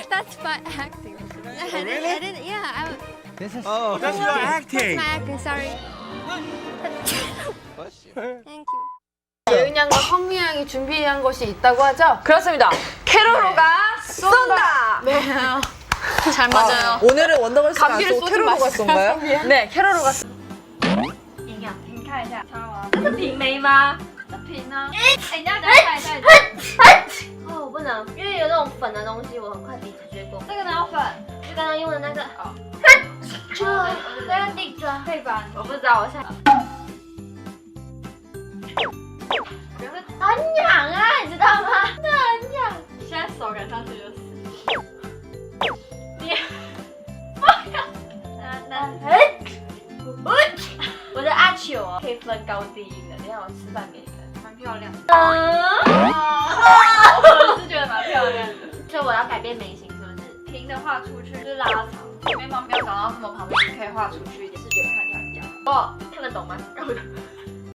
That's my acting. really? I didn't. Yeah. This is Oh, that's your acting. My acting. Sorry. Thank you. 예은 양과 성미 양이 준비한 것이 있다고 하죠? 그렇습니다. 캐로로가 쏜다. 네. 잘 맞아요. 오늘은 원더걸스가 안 감기를 쏘고 쏘지 캐로로가 마시죠. 쏜가요? 네, 캐로로가 营养瓶看一下，擦完。这是瓶没吗？这瓶呢？哎，你要等下看一下。哦，我不能，因为有那种粉的东西，我很快鼻子就会过。这个哪有粉？就刚刚用的那个。哦。那个地砖。配方我不知道，我现在。很痒啊，你知道吗？真的很痒。你现在手感上去就是。你。我的阿球哦，可以分高低音的，等一下我示范给你看。蛮漂亮的。啊！我是觉得蛮漂亮的。所以我要改变眉形，是不是？平的画出去就是拉长，眉毛不要长到这么旁边，可以画出去一点，视觉看起来比较好。哦，看得懂吗？